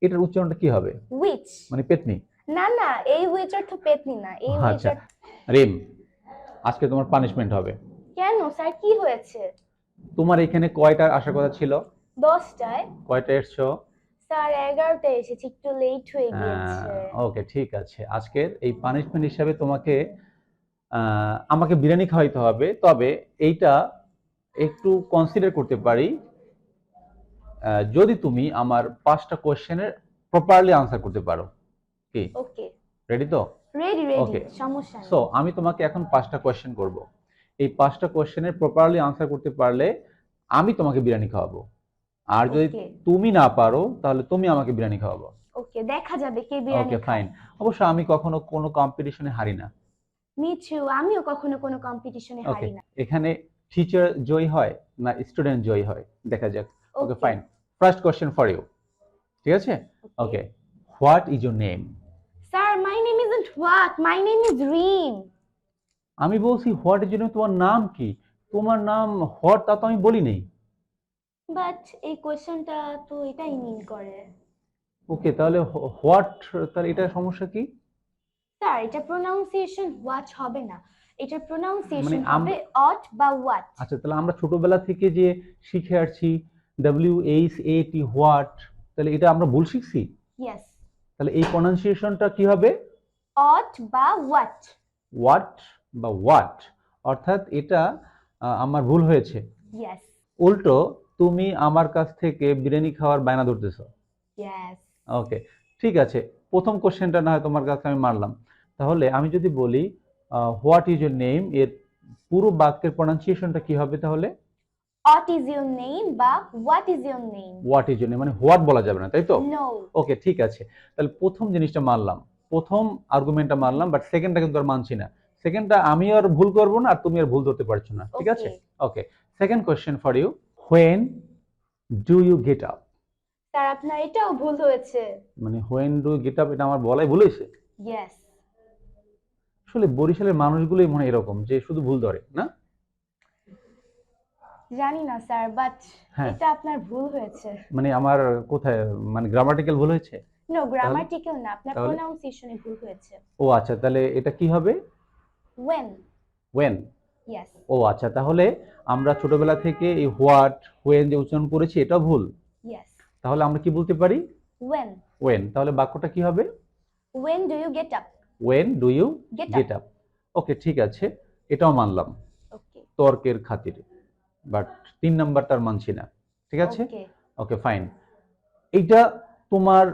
এটার উচ্চারণটা কি হবে? which মানে পেতনি? না না, এই which অর্থ পেতনি না, এই which আচ্ছা রিম, আজকে তোমার পানিশমেন্ট হবে। কেন স্যার, কি হয়েছে? তোমার এখানে কয়টা আসার কথা ছিল? 10টায়। কয়টা এসছো? স্যার 11টায় এসেছি, একটু লেট হয়ে গিয়েছে। ওকে ঠিক আছে, আজকের এই পানিশমেন্ট হিসাবে তোমাকে আমাকে বিরিয়ানি খাওয়াইতে হবে, তবে এইটা একটু কনসিডার করতে পারি যদি তুমি আমার 5টা কোশ্চেনের প্রপারলি আনসার করতে পারো। কি ওকে রেডি তো? রেডি ওকে সমস্যা নেই। সো আমি তোমাকে এখন 5টা কোশ্চেন করব, এই 5টা কোশ্চেনের প্রপারলি আনসার করতে পারলে আমি তোমাকে বিরিয়ানি খাওয়াবো, আর যদি তুমি না পারো তাহলে তুমি আমাকে বিরিয়ানি খাওয়াবো। ওকে, দেখা যাবে কে বিরিয়ানি ওকে ফাইন। অবশ্য আমি কখনো কোনো কম্পিটিশনে হারি না। মি টু, আমিও কখনো কোনো কম্পিটিশনে হারি না। এখানে টিচার জয়ী হয় না স্টুডেন্ট জয়ী হয়, দেখা যাক। Okay fine, first question for you, ঠিক আছে? Okay, what is your name? Sir my name isn't what, my name is Rim. আমি বলছি হোয়াট ইজ ইউর নেম, তোমার নাম কি? তোমার নাম হোয়াট তা তো আমি বলি নাই। বাট এই কোশ্চেনটা তো এটাই মিন করে। ওকে তাহলে হোয়াট, তাহলে এটা সমস্যা কি? স্যার এটা প্রোনাউন্সিয়েশন হোয়াট হবে না, এটা প্রোনাউন্সিয়েশন মানে হবে অট বা হোয়াট। আচ্ছা তাহলে আমরা ছোটবেলা থেকে যে শিখে আসছি WHAT হোয়াট, তাহলে এটা আমরা ভুল শিখছি। ইয়েস, তাহলে এই প্রোনাউন্সিয়েশনটা কি হবে? অট বা হোয়াট। হোয়াট বা হোয়াট, অর্থাৎ এটা আমার ভুল হয়েছে। ইয়েস, উল্টো তুমি আমার কাছ থেকে বিরিয়ানি খাওয়ার বায়না ধরতেছো। ইয়েস, ওকে ঠিক আছে, প্রথম কোশ্চেনটা না হয় তোমার কাছে আমি মারলাম। তাহলে আমি যদি বলি হোয়াট ইজ ইউর নেম, এর পুরো বাক্যের প্রোনাউন্সিয়েশনটা কি হবে তাহলে? হোয়াট ইজ ইউর নেম বা what is your name. What is your name মানে হোয়াট বলা যাবে না, তাই তো? নো। ওকে ঠিক আছে, তাহলে প্রথম জিনিসটা মানলাম, প্রথম আর্গুমেন্টটা মানলাম, বাট সেকেন্ডটা কিন্তু আর মানছি না। সেকেন্ডটা আমি আর ভুল করব না, আর তুমি আর ভুল ধরতে পারছো না, ঠিক আছে? Okay, second question for you, when do you get up? Sir আপনার এটাও ভুল হয়েছে। মানে হোয়েন ডু গেট আপ এটা আমার বলাই ভুল হয়েছে? ইয়েস। আসলে বরিশালের মানুষগুলোই মনে এরকম যে শুধু ভুল ধরে না। জানি না স্যার, বাট এটা আপনার ভুল হয়েছে। মানে আমার কোথায়, মানে গ্রামাটিক্যাল ভুল হয়েছে? নো, গ্রামাটিক্যাল না, আপনার প্রোনাউন্সিয়েশনে ভুল হয়েছে। ও আচ্ছা, তাহলে এটা কি হবে? when. when? ইয়েস। ও আচ্ছা, তাহলে আমরা ছোটবেলা থেকে এই হোয়াট হোয়েন যে উচ্চারণ করেছি এটা ভুল। ইয়েস। তাহলে আমরা কি বলতে পারি? when. when, তাহলে বাক্যটা কি হবে? when do you get up? when do you get up? ওকে ঠিক আছে, এটাও মানলাম ওকে তর্কের খাতিরে, বাট 3 নাম্বারটার মানছি না, ঠিক আছে? ওকে ফাইন, এইটা তোমার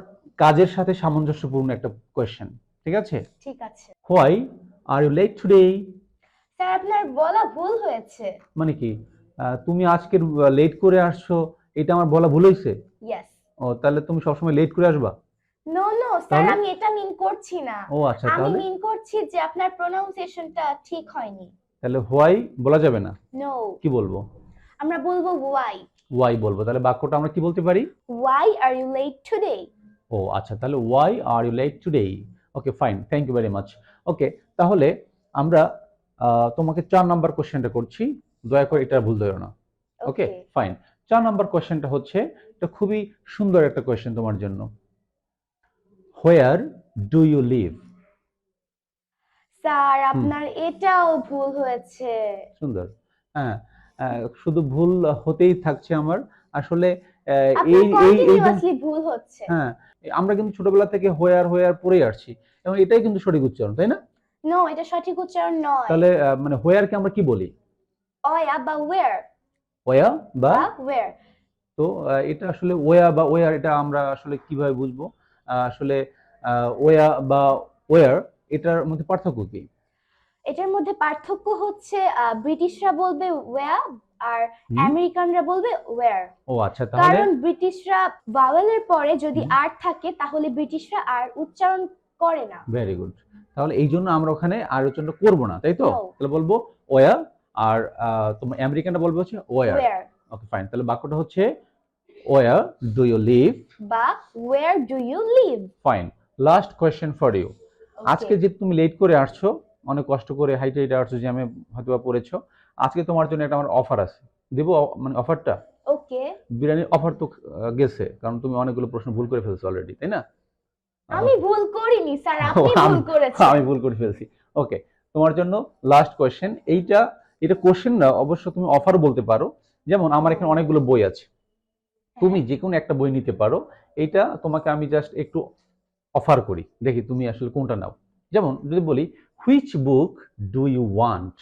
কাজের সাথে সামঞ্জস্যপূর্ণ একটা কোশ্চেন, ঠিক আছে? ঠিক আছে। Why are you late today? Sir আপনার বলা ভুল হয়েছে। মানে কি তুমি আজকে লেট করে আসছো, এটা আমার বলা ভুল হয়েছে? ইয়েস। ও তাহলে তুমি সবসময় লেট করে আসবা? নো নো স্যার, আমি এটা মিন করছি না। ও আচ্ছা, আমি তাহলে মিন করছি যে আপনার প্রোনাউন্সিয়েশনটা ঠিক হয়নি। তাহলে হোয়াই বলা যাবে না? নো। কি বলবো? আমরা বলবো ওয়াই। ওয়াই বলবো, তাহলে বাক্যটা আমরা কি বলতে পারি? Why are you late today? ও আচ্ছা, তাহলে why are you late today. Okay fine, thank you very much. Okay তাহলে আমরা তোমাকে 4 নাম্বার কোশ্চেনটা করছি, দয়া করে এটা ভুল ধরো না। ওকে ফাইন, 4 নাম্বার কোশ্চেনটা হচ্ছে, এটা খুবই সুন্দর একটা কোশ্চেন তোমার জন্য। Where do you live? Sir আপনার এটাও ভুল হয়েছে। সুন্দর, হ্যাঁ শুধু ভুল হতেই থাকছে আমার, আসলে ভুল হচ্ছে। হ্যাঁ আমরা কিন্তু ছোটবেলা থেকে হোয়ার হোয়ার পড়ে আসছি, এবং এটাই কিন্তু সঠিক উচ্চারণ, তাই না? নো, এটা সঠিক উচ্চারণ নয়। তাহলে মানে হোয়ার কে আমরা কি বলি? ওয়া বা ওয়্যার। ওয়া বা ওয়্যার। তো এটা আসলে ওয়া বা ওয়্যার, এটা আমরা আসলে কিভাবে বুঝবো? আসলে ওয়া বা ওয়্যার এটার মধ্যে পার্থক্য কি? এটার মধ্যে পার্থক্য হচ্ছে ব্রিটিশরা বলবে ওয়া আর আমেরিকানরা বলবে ওয়্যার। ও আচ্ছা, তাহলে কারণ ব্রিটিশরা ভাওয়েলের পরে যদি আর থাকে তাহলে ব্রিটিশরা আর উচ্চারণ করে না। ভেরি গুড, তাহলে এই জন্য আমরা ওখানে আর উচ্চারণ করব না, তাই তো? তাহলে বলবো ওয়া, আর তোমার আমেরিকানরা বলবে হচ্ছে ওয়্যার। ওকে ফাইন, তাহলে বাক্যটা হচ্ছে ওয়্যার ডু ইউ লিভ বা where do you live. Fine, last question for you. আজকে যে তুমি লেট করে আসছো, অনেক কষ্ট করে হাইটে হাইটে আসছো, যে আমি হয়তোবা পড়েছো, আজকে তোমার জন্য একটা আমার অফার আছে, দেবো মানে অফারটা? ওকে বিরিয়ানির অফার তো গেছে, কারণ তুমি অনেকগুলো প্রশ্ন ভুল করে ফেলছো অলরেডি, তাই না? আমি ভুল করিনি স্যার, আপনি ভুল করেছেন। আমি ভুল করে ফেলছি। ওকে, তোমার জন্য লাস্ট কোশ্চেন। এটা কোশ্চেন না, অবশ্য তুমি অফার বলতে পারো। যেমন আমার এখানে অনেকগুলো বই আছে, তুমি যে কোনো একটা বই নিতে পারো। এইটা তোমাকে আমি জাস্ট একটু অফার করি, দেখি তুমি আসলে কোনটা নাও। যেমন যদি বলি, which book do you want?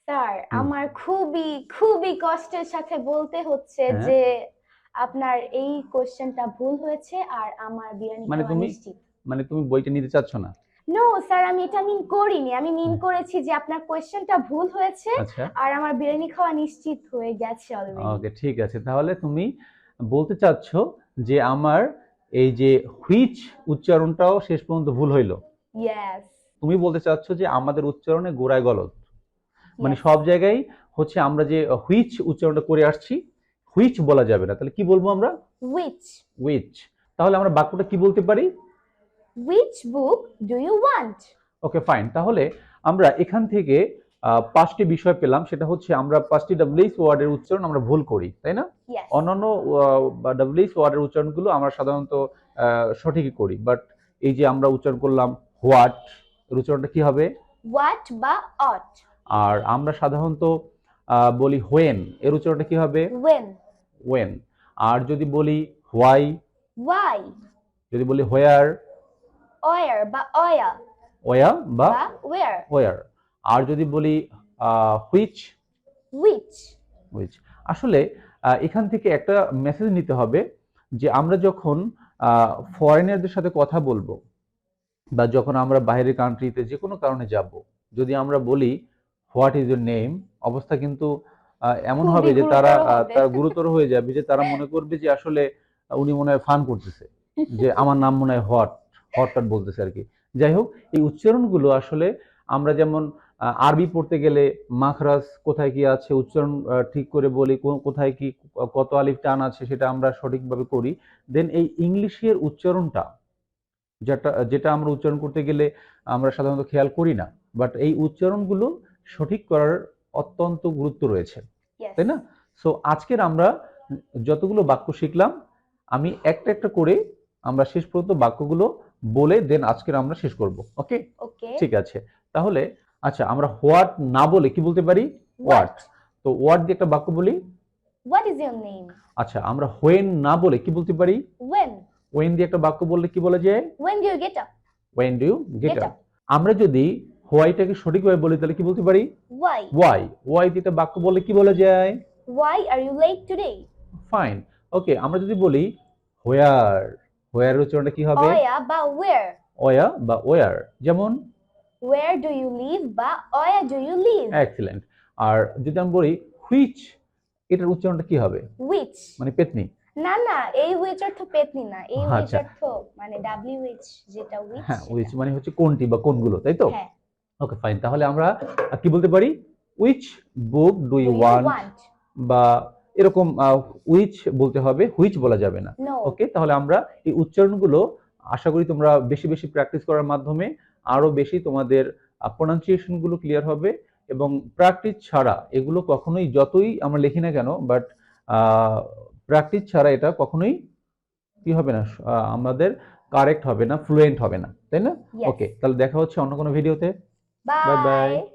Sir আমার খুবই খুবই কষ্টের সাথে বলতে হচ্ছে হ্যাঁ, যে আপনার এই কোশ্চেনটা ভুল হয়েছে আর আমার বিরিয়ানি মানে খাওয়া তুমি নিশ্চিত। মানে তুমি বইটা নিতে চাচ্ছ না? নো স্যার, আমি এটা মিন করিনি, আমি মিন করেছি যে আপনার কোশ্চেনটা ভুল হয়েছে আচ্ছা, আর আমার বিরিয়ানি খাওয়া নিশ্চিত হয়ে গেছে অলরেডি। ওকে, ঠিক আছে। তাহলে তুমি বলতে চাচ্ছ যে আমার এই যে হুইচ উচ্চারণটাও শেষ পর্যন্ত ভুল হইলো। ইয়েস। তুমি বলতে চাচ্ছ যে আমাদের উচ্চারণে গোড়ায় গলদ, মানে ইয়েস। সব জায়গায় হচ্ছে আমরা যে হুইচ উচ্চারণটা করে আসছি, হুইচ বলা যাবে না, তাহলে কি বলবো আমরা? হুইচ। হুইচ। তাহলে আমরা বাক্যটা কি বলতে পারি? Which book do you want? Okay, fine. তাহলে আমরা এখান থেকে 5টি বিষয় পেলাম, সেটা হচ্ছে আমরা 5টি ডাব্লিউএইচ ওয়ার্ডের উচ্চারণ আমরা ভুল করি, তাই না? ইয়েস। অন্যান্য ডাব্লিউএইচ ওয়ার্ডের উচ্চারণগুলো আমরা সাধারণত সঠিকই করি, বাট এই যে আমরা উচ্চারণ করলাম হোয়াট, এর উচ্চারণটা কি হবে? হোয়াট বা অট। আর আমরা সাধারণত বলি হোয়েন, এর উচ্চারণটা কি হবে? ওয়েন। ওয়েন। আর যদি বলি হোয়াই, ওয়াই। যদি বলি হোয়ার, ওয়ার বা অয়া ওয়া বা বা ওয়ার। ওয়ার। আর যদি বলি হুইচ, হুইচ। হুইচ। আসলে এখান থেকে একটা মেসেজ নিতে হবে যে আমরা যখন ফরেনারদের সাথে কথা বলবো, বা যখন আমরা বাইরের কান্ট্রিতে যে কোনো কারণে যাব, যদি আমরা বলি হোয়াট ইজ ইউর নেম, অবস্থা কিন্তু এমন হবে খুবই যে তারা গুরুতর হবে। তারা গুরুতর হয়ে যাবে, যে তারা মনে করবে যে আসলে উনি মনে হয় ফান করতেছে, যে আমার নাম মনে হয় হট বলতেছে আর কি। যাই হোক, এই উচ্চারণগুলো আসলে আমরা যেমন আরবি পড়তে গেলে মাখরাজ কোথায় কি আছে, উচ্চারণ ঠিক করে বলি, কোথায় কি কত আলিফ টান আছে, সেটা আমরা সঠিকভাবে করি। দেন এই ইংলিশের উচ্চারণটা, যেটা যেটা আমরা উচ্চারণ করতে গেলে আমরা সাধারণত খেয়াল করি না, বাট এই উচ্চারণগুলো সঠিক করার অত্যন্ত গুরুত্ব রয়েছে, Yes. তাই না? সো আজকের আমরা যতগুলো বাক্য শিখলাম, আমি একটা একটা করে আমরা শেষ পর্যন্ত বাক্যগুলো বলে দেন আজকের আমরা শেষ করব। ওকে, ওকে। ঠিক আছে। তাহলে আচ্ছা, আমরা হোয়াট না বলে কি বলতে পারি? হোয়াট। তো হোয়াট দিয়ে একটা বাক্য বলি। What is your name? আচ্ছা, আমরা হোয়েন না বলে কি বলতে পারি? When? ওয়েন দিয়ে একটা বাক্য বললে কি বলা যায়? When do you get up? When do you get Get up? up. আমরা যদি হোয়াইটাকে সঠিকভাবে বলি তাহলে কি বলতে পারি? Why? ওয়াই। ওয়াই দিয়ে একটা বাক্য বললে কি বলা যায়? Why are you late today? Fine. Okay, আমরা যদি বলি হোয়ার, হোয়ার উচ্চারণটা কি হবে? Oya বা where? ওয়া বা ওয়ার। যেমন Where do you live বা oya do you live? Excellent. আর যদি আমি বলি হুইচ, এটার উচ্চারণটা কি হবে? Which? মানে পেতনি। না না, এই which অর্থ পেতনি না, এই which আচ্ছা, অর্থ মানে WH যেটা which হ্যাঁ, সেটা। হুইচ মানে হচ্ছে কোনটি বা কোনগুলো, তাই তো? হ্যাঁ। Okay, fine. তাহলে আমরা কি বলতে পারি? Which book do Do you you want, want? বা এরকম হুইচ বলতে হবে, হুইচ বলা যাবে না। No. ওকে, তাহলে আমরা এই উচ্চারণগুলো আশা করি তোমরা বেশি বেশি প্র্যাকটিস করার মাধ্যমে আরো বেশি তোমাদের প্রনাউন্সিয়েশন গুলো ক্লিয়ার হবে। এবং প্র্যাকটিস ছাড়া এগুলো কখনোই, যতই আমরা লিখি না কেন, বাট প্র্যাকটিস ছাড়া এটা কখনোই কি হবে না, আমাদের কারেক্ট হবে না, ফ্লুয়েন্ট হবে না, তাই না? Yes. ওকে, তাহলে দেখা হচ্ছে অন্য কোনো ভিডিওতে। Bye bye. Bye.